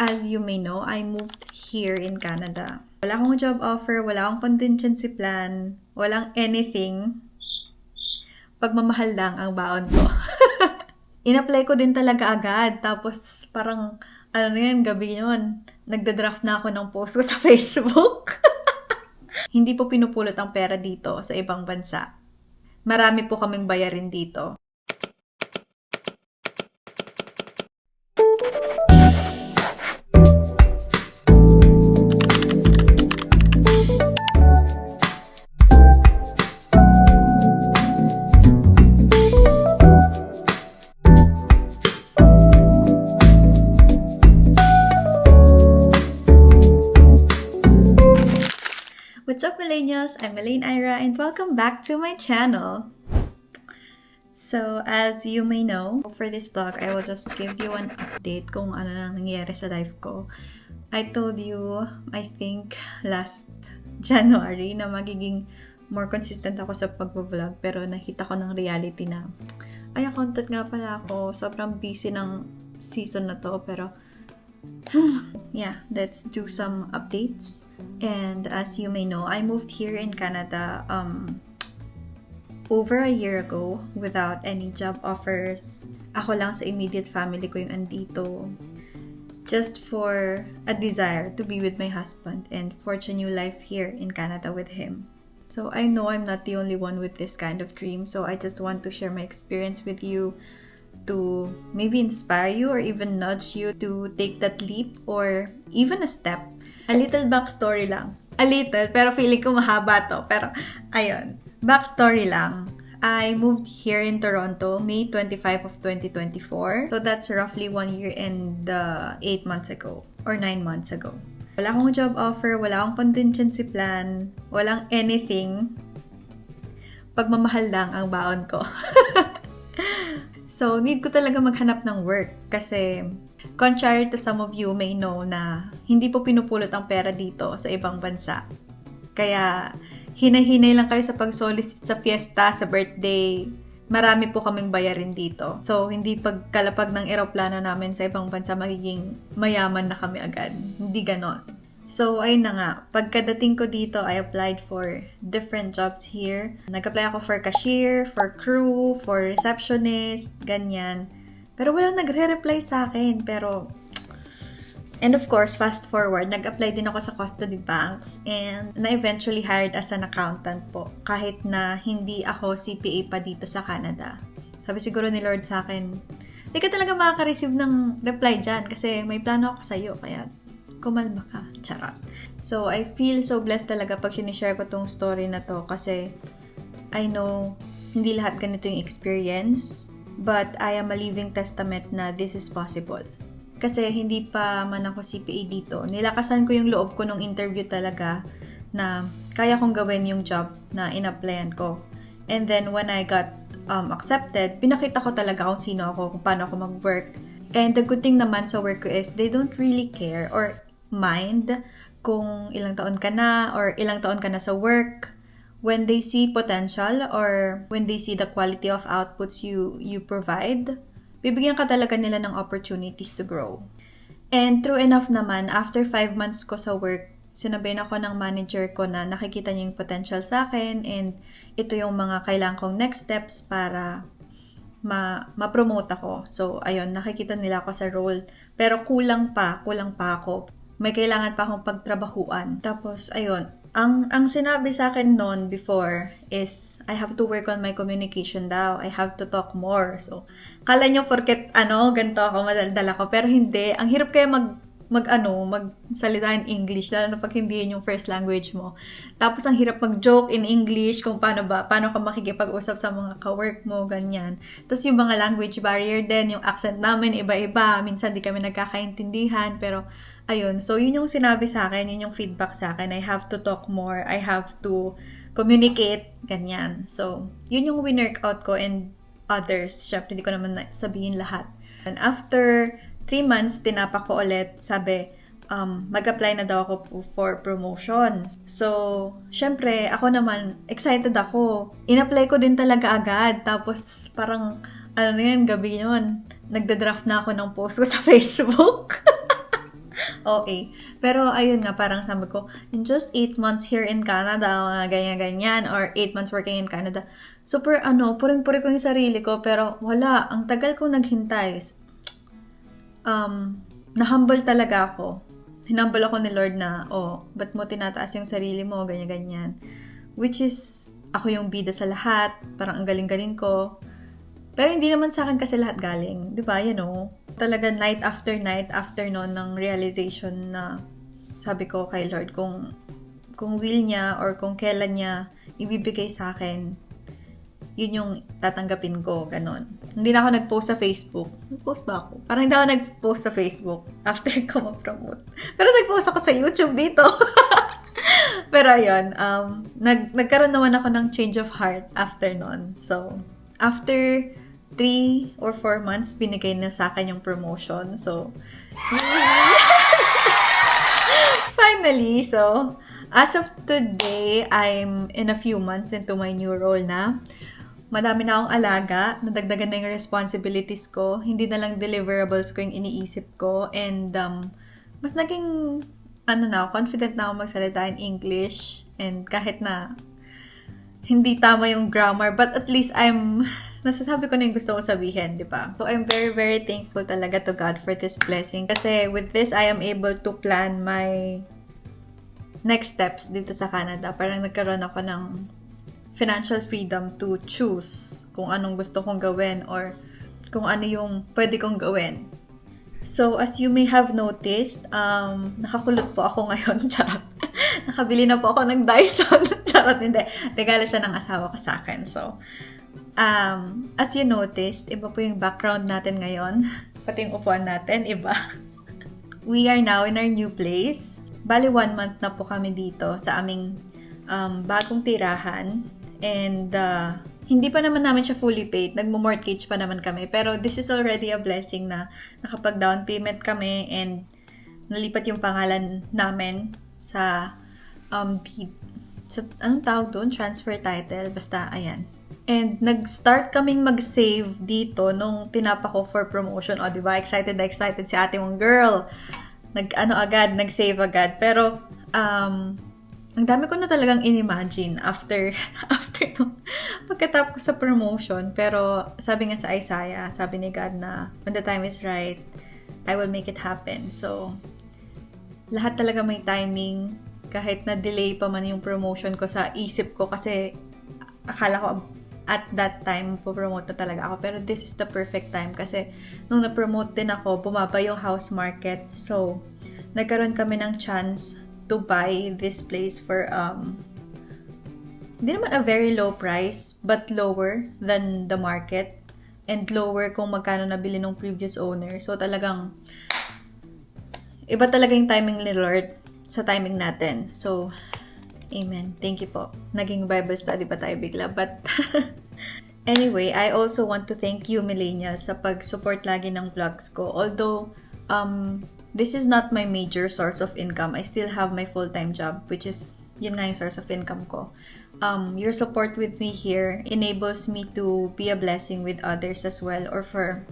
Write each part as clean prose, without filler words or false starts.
As you may know, I moved here in Canada. Wala akong job offer, wala akong contingency plan, walang anything. Pagmamahal lang ang baon ko. In-apply ko din talaga agad. Tapos parang, gabi yun. Nagda-draft na ako ng post ko sa Facebook. Hindi po pinupulot ang pera dito sa ibang bansa. Marami po kaming bayarin dito. What's up, millennials? I'm Elaine Ira and welcome back to my channel. So, as you may know, for this vlog, I will just give you an update kung ano na nangyayari sa life ko. I told you, I think, last January na magiging more consistent ako sa pag-vlog, pero nakita ko ng reality na ay, accountant nga pala ako. Sobrang busy ng season na to, pero yeah, let's do some updates. And as you may know, I moved here in Canada over a year ago without any job offers. Ako lang sa immediate family ko yung andito. Just for a desire to be with my husband and forge a new life here in Canada with him. So I know I'm not the only one with this kind of dream, so I just want to share my experience with you to maybe inspire you or even nudge you to take that leap or even a step. A little backstory lang. A little, pero feeling ko mahaba to. Pero, ayun. Backstory lang. I moved here in Toronto, May 25 of 2024. So, that's roughly 1 year and 8 months ago. Or 9 months ago. Wala akong job offer, wala akong contingency plan, walang anything. Pagmamahal lang ang baon ko. So, need ko talaga maghanap ng work kasi contrary to some of you may know na hindi po pinupulot ang pera dito sa ibang bansa. Kaya, hinay-hinay lang kayo sa pag-solicit sa fiesta, sa birthday. Marami po kaming bayarin dito. So, hindi pagkalapag ng eroplano namin sa ibang bansa magiging mayaman na kami agad. Hindi ganon. So, ayun na nga. Pagkadating ko dito, I applied for different jobs here. Nag-apply ako for cashier, for crew, for receptionist, ganyan. Pero walang nagre-reply sa akin. And of course, fast forward, nag-apply din ako sa custody banks and na-eventually hired as an accountant po. Kahit na hindi ako CPA pa dito sa Canada. Sabi siguro ni Lord sa akin, hindi ka talaga makaka-receive ng reply dyan kasi may plano ako sa'yo. Kaya kumalma ka. Charot. So, I feel so blessed talaga pag sinishare ko tong story na to kasi I know hindi lahat ganito yung experience but I am a living testament na this is possible. Kasi hindi pa man ako CPA dito. Nilakasan ko yung loob ko nung interview talaga na kaya kong gawin yung job na in-applyan ko. And then when I got accepted, pinakita ko talaga kung sino ako, kung paano ako mag-work. And the good thing naman sa work ko is they don't really care or mind kung ilang taon ka na or ilang taon ka na sa work. When they see potential or when they see the quality of outputs you provide, bibigyan ka talaga nila ng opportunities to grow. And true enough naman, after 5 months ko sa work, sinabihan ako ng manager ko na nakikita niya yung potential sa akin and ito yung mga kailangan kong next steps para ma-promote ako. So, ayun, nakikita nila ako sa role. Pero kulang pa ako. May kailangan pa akong pagtrabahuan. Tapos, ayun, ang sinabi sa akin noon before is I have to work on my communication daw. I have to talk more. So, kala nyo porket ganito ako, madaldal ako. Pero hindi. Ang hirap kaya magsalita in English, lalo na pag hindi yun yung first language mo. Tapos, ang hirap mag-joke in English kung paano ka makikipag-usap sa mga ka-work mo, ganyan. Tapos, yung mga language barrier din, yung accent namin, iba-iba. Minsan, di kami nagkakaintindihan, pero ayun, so yun yung sinabi sa akin, yun yung feedback sa akin. I have to talk more, I have to communicate, ganyan. So, yun yung winner out ko and others. Syempre, hindi ko naman sabihin lahat. And after 3 months, tinapak ko ulit, sabi, mag-apply na daw ako for promotion. So, syempre, ako naman, excited ako. In-apply ko din talaga agad. Tapos, parang, gabi yun, nagda-draft na ako ng post ko sa Facebook. OA. Pero ayun nga, parang sabi ko, in just 8 months here in Canada, mga ganyan-ganyan, or 8 months working in Canada, super puring-puri ko yung sarili ko, pero wala, ang tagal kong naghintay. Na-humble talaga ako. Hinumble ako ni Lord na, ba't mo tinataas yung sarili mo, ganyan-ganyan. Which is, ako yung bida sa lahat, parang ang galing-galing ko. Pero hindi naman sa akin kasi lahat galing, di ba, talaga night after noon ng realization na sabi ko kay Lord, kung will niya or kung kailan niya ibibigay sa akin, yun yung tatanggapin ko, ganon. Hindi na ako nag-post sa Facebook. Nag-post ba ako? Parang hindi ako nag-post sa Facebook after ko ma-promote. Pero nag-post ako sa YouTube dito. Pero ayun, nagkaroon naman ako ng change of heart after nun. So, after 3 or 4 months, binigay na sa akin yung promotion. So, finally, so, as of today, I'm in a few months into my new role na. Madami na akong alaga, nadagdagan na yung responsibilities ko, hindi na lang deliverables ko yung iniisip ko, and mas naging, confident na ako magsalita in English, and kahit na hindi tama yung grammar, but at least nasasabi ko na yung gusto ko sabihin, di ba? So, I'm very, very thankful talaga to God for this blessing, kasi with this, I am able to plan my next steps dito sa Canada. Parang nagkaroon ako ng financial freedom to choose kung anong gusto kong gawin or kung ano yung pwede kong gawin. So, as you may have noticed, nakakulot po ako ngayon. Charot. Nakabili na po ako ng Dyson. Charot, hindi. Regalo siya ng asawa ko sa akin. So, as you noticed, iba po yung background natin ngayon. Pati yung upuan natin, iba. We are now in our new place. Bali, 1 month na po kami dito sa aming bagong tirahan. And hindi pa naman namin siya fully paid. Nagmo-mortgage pa naman kami. Pero this is already a blessing na nakapag-down payment kami and nalipat yung pangalan namin sa deed. Sa, anong tawag doon? Transfer title. Basta, ayan. And nag-start kaming mag-save dito nung tinapa ko for promotion. O, diba? Excited na excited si ate mong girl. Nag-save agad. Pero, ang dami ko na talagang in-imagine after pagkatapos ko sa promotion. Pero sabi nga sa Isaiah, sabi ni God na when the time is right, I will make it happen. So, lahat talaga may timing. Kahit na delay pa man yung promotion ko sa isip ko kasi akala ko at that time po-promote na talaga ako. Pero this is the perfect time kasi nung na-promote din ako, bumaba yung house market. So, nagkaroon kami ng chance to buy this place for hindi naman a very low price but lower than the market and lower kung magkano nabili ng previous owner. So talagang iba talaga yung timing ni Lord sa timing natin. So amen. Thank you po. Naging Bible study pa tayo bigla, but anyway, I also want to thank you millennials sa pag-support lagi ng vlogs ko. Although this is not my major source of income. I still have my full-time job, which is, yun nga yung source of income ko. Your support with me here enables me to be a blessing with others as well, or for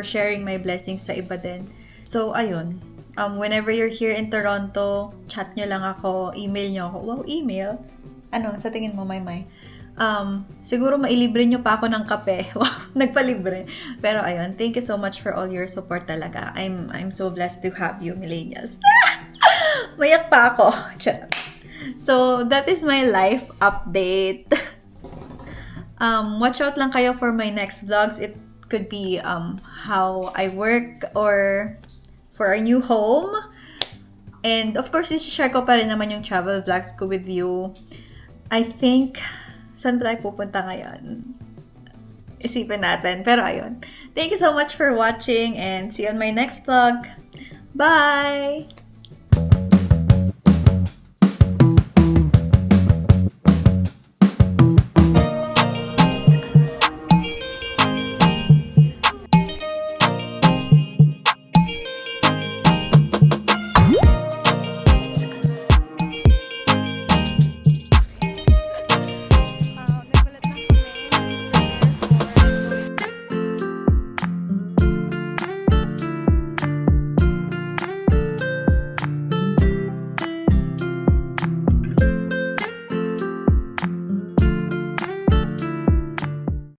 sharing my blessings sa iba din. So, ayun. Whenever you're here in Toronto, chat nyo lang ako, email nyo ako. Wow, email? Ano, sa tingin mo, Maymay? Siguro mailibre nyo pa ako ng kape. Wow, nagpalibre. Pero ayun, thank you so much for all your support talaga. I'm so blessed to have you, millennials. Mayak pa ako. So, that is my life update. Watch out lang kayo for my next vlogs. It could be how I work or for our new home. And of course, i-share ko pa rin naman yung travel vlogs ko with you. I think saan ba tayo pupunta ngayon? Isipin natin. Pero ayun. Thank you so much for watching and see you on my next vlog. Bye!